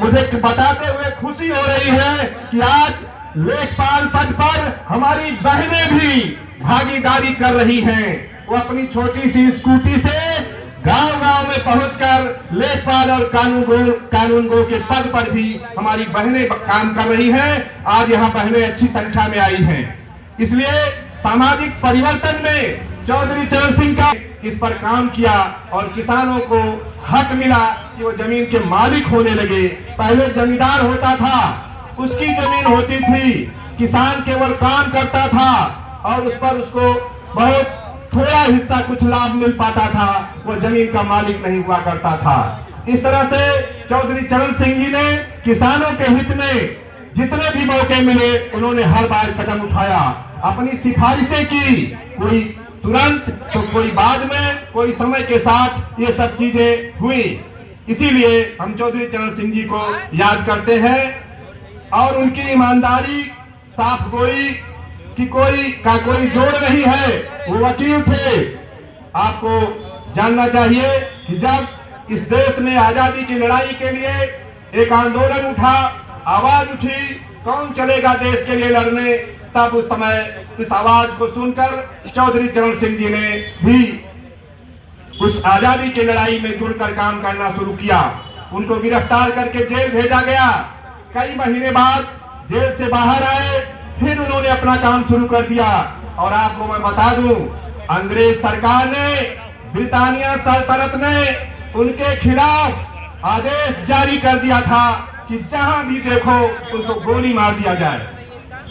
मुझे बताते हुए खुशी हो रही है कि आज लेखपाल पद पर हमारी बहनें भी भागीदारी कर रही हैं। वो अपनी छोटी सी स्कूटी से गांव-गांव में पहुंचकर लेखपाल और कानूनगो के पद पर भी हमारी बहनें काम कर रही हैं। आज यहाँ बहनें अच्छी संख्या में आई हैं। इसलिए सामाजिक परिवर्तन में चौधरी चरण सिंह का इस पर काम किया और किसानों को हक मिला कि वो जमीन के मालिक होने लगे। पहले जमींदार होता था, उसकी जमीन होती थी, किसान केवल काम करता था और उस पर उसको बहुत थोड़ा हिस्सा कुछ लाभ मिल पाता था, वो जमीन का मालिक नहीं हुआ करता था। इस तरह से चौधरी चरण सिंह जी ने किसानों के हित में जितने भी मौके मिले उन्होंने हर बार कदम उठाया, अपनी सिफारिशें की, कोई तुरंत तो कोई बाद में, कोई समय के साथ ये सब चीजें हुई। इसीलिए हम चौधरी चरण सिंह जी को याद करते हैं और उनकी ईमानदारी, साफ गोई की कोई जोड़ नहीं है। वो वकील थे। आपको जानना चाहिए कि जब इस देश में आजादी की लड़ाई के लिए एक आंदोलन उठा, आवाज उठी, कौन चलेगा देश के लिए लड़ने, तब उस समय इस आवाज को सुनकर चौधरी चरण सिंह जी ने भी उस आजादी की लड़ाई में जुड़कर काम करना शुरू किया। उनको गिरफ्तार करके जेल भेजा गया। कई महीने बाद जेल से बाहर आए, फिर उन्होंने अपना काम शुरू कर दिया। और आपको मैं बता दूं, अंग्रेज सरकार ने, ब्रिटानिया सल्तनत ने उनके खिलाफ आदेश जारी कर दिया था कि जहां भी देखो उनको गोली मार दिया जाए।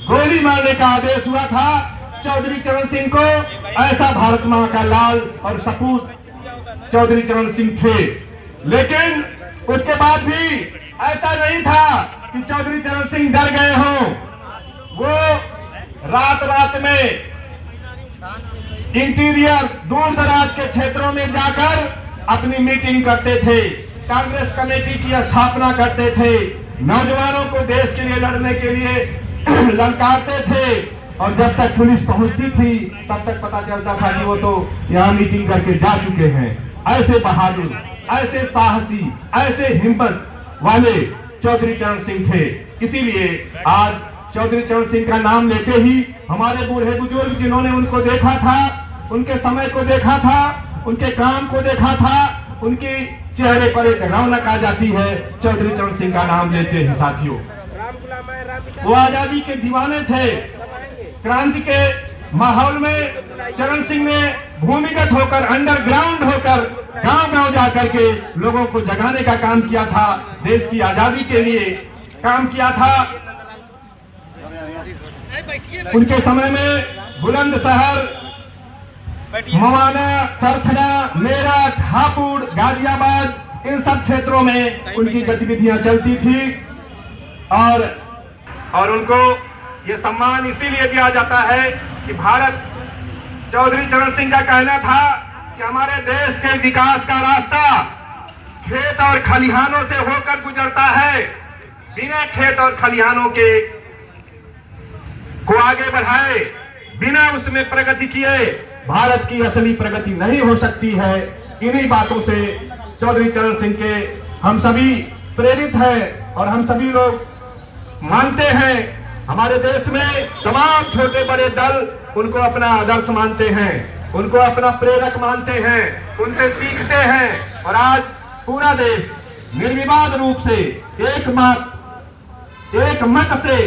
गोली मारने का आदेश हुआ था चौधरी चरण सिंह को। ऐसा भारत मां का लाल और सपूत चौधरी चरण सिंह थे। लेकिन उसके बाद भी ऐसा नहीं था कि चौधरी चरण सिंह डर गए हों। वो रात रात में इंटीरियर दूर दराज के क्षेत्रों में जाकर अपनी मीटिंग करते थे, कांग्रेस कमेटी की स्थापना करते थे, नौजवानों को देश के लिए लड़ने के लिए ललकारते थे। और जब तक पुलिस पहुंचती थी तब तक पता चलता था कि वो तो यहाँ मीटिंग करके जा चुके हैं। ऐसे बहादुर, ऐसे साहसी, ऐसे हिम्मत वाले चौधरी चरण सिंह थे। इसीलिए आज चौधरी चरण सिंह का नाम लेते ही हमारे बूढ़े बुजुर्ग जिन्होंने उनको देखा था, उनके समय को देखा था, उनके काम को देखा था, उनके चेहरे पर एक रौनक आ जाती है चौधरी चरण सिंह का नाम लेते ही। साथियों, वो आजादी के दीवाने थे। क्रांति के माहौल में चरण सिंह ने भूमिगत होकर, अंडरग्राउंड होकर गांव-गांव जाकर के लोगों को जगाने का काम किया था, देश की आजादी के लिए काम किया था। उनके समय में बुलंदशहर, मवाना, सरथना, मेरठ, हापुड़, गाजियाबाद, इन सब क्षेत्रों में उनकी गतिविधियां चलती थी। और उनको ये सम्मान इसीलिए दिया जाता है कि भारत, चौधरी चरण सिंह का कहना था कि हमारे देश के विकास का रास्ता खेत और खलिहानों से होकर गुजरता है। बिना खेत और खलिहानों के को आगे बढ़ाए, बिना उसमें प्रगति किए भारत की असली प्रगति नहीं हो सकती है। इन्हीं बातों से चौधरी चरण सिंह के हम सभी प्रेरित हैं और हम सभी लोग मानते हैं। हमारे देश में तमाम छोटे बड़े दल उनको अपना आदर्श मानते हैं, उनको अपना प्रेरक मानते हैं, उनसे सीखते हैं। और आज पूरा देश निर्विवाद रूप से एक मत से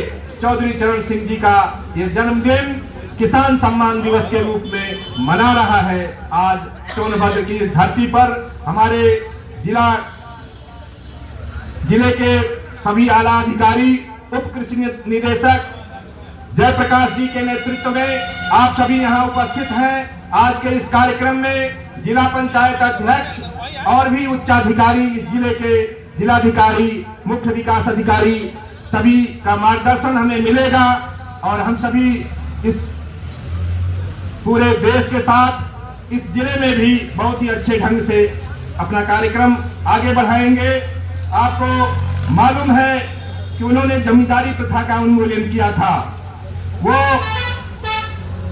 चौधरी चरण सिंह जी का ये जन्मदिन किसान सम्मान दिवस के रूप में मना रहा है। आज सोनभद्र की इस धरती पर हमारे जिले के सभी आला अधिकारी, उप कृषि निदेशक जयप्रकाश जी के नेतृत्व में आप सभी यहाँ उपस्थित हैं। आज के इस कार्यक्रम में जिला पंचायत अध्यक्ष और भी उच्चाधिकारी, इस जिले के जिलाधिकारी, मुख्य विकास अधिकारी, सभी का मार्गदर्शन हमें मिलेगा और हम सभी इस पूरे देश के साथ इस जिले में भी बहुत ही अच्छे ढंग से अपना कार्यक्रम आगे बढ़ाएंगे। आपको मालूम है कि उन्होंने जमींदारी प्रथा का उन्मूलन किया था। वो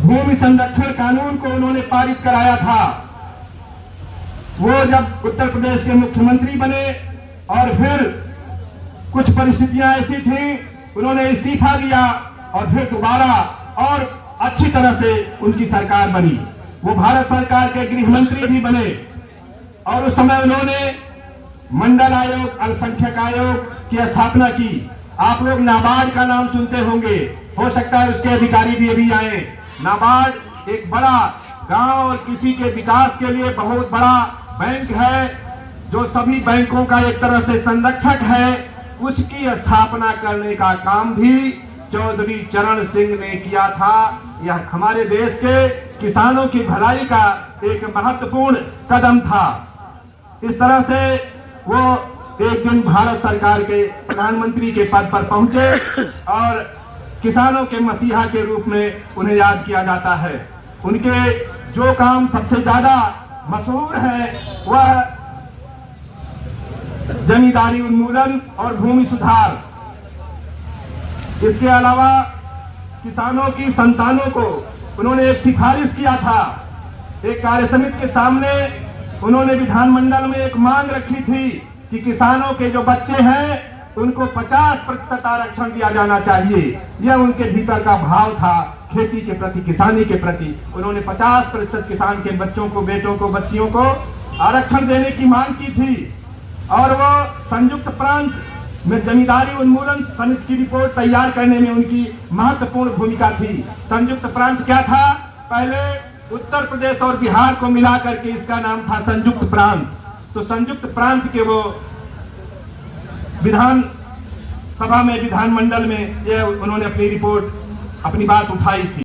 भूमि संरक्षण कानून को उन्होंने पारित कराया था। वो जब उत्तर प्रदेश के मुख्यमंत्री बने और फिर कुछ परिस्थितियां ऐसी थी, उन्होंने इस्तीफा दिया और फिर दोबारा और अच्छी तरह से उनकी सरकार बनी। वो भारत सरकार के गृह मंत्री भी बने और उस समय उन्होंने मंडल आयोग, अल्पसंख्यक आयोग की स्थापना की। आप लोग नाबार्ड का नाम सुनते होंगे, हो सकता है उसके अधिकारी भी अभी आए। नाबार्ड एक बड़ा गांव और कृषि के विकास के लिए बहुत बड़ा बैंक है, जो सभी बैंकों का एक तरह से संरक्षक है। उसकी स्थापना करने का काम भी चौधरी चरण सिंह ने किया था। यह हमारे देश के किसानों की भलाई का एक महत्वपूर्ण कदम था। इस तरह से वो एक दिन भारत सरकार के प्रधानमंत्री के पद पर पहुंचे और किसानों के मसीहा के रूप में उन्हें याद किया जाता है। उनके जो काम सबसे ज्यादा मशहूर है वह जमींदारी उन्मूलन और भूमि सुधार। इसके अलावा किसानों की संतानों को उन्होंने एक सिफारिश किया था। एक कार्य समिति के सामने उन्होंने विधानमंडल में एक मांग रखी थी कि किसानों के जो बच्चे हैं उनको 50% आरक्षण दिया जाना चाहिए। यह उनके भीतर का भाव था खेती के प्रति, किसानी के प्रति। उन्होंने 50% किसान के बच्चों को, बेटों को, बच्चियों को आरक्षण देने की मांग की थी। और वो संयुक्त प्रांत में जमींदारी उन्मूलन समिति की रिपोर्ट तैयार करने में उनकी महत्वपूर्ण भूमिका थी। संयुक्त प्रांत क्या था? पहले उत्तर प्रदेश और बिहार को मिला करके इसका नाम था संयुक्त प्रांत। तो संयुक्त प्रांत के वो विधान सभा में, विधानमंडल में ये उन्होंने अपनी रिपोर्ट, अपनी बात उठाई थी।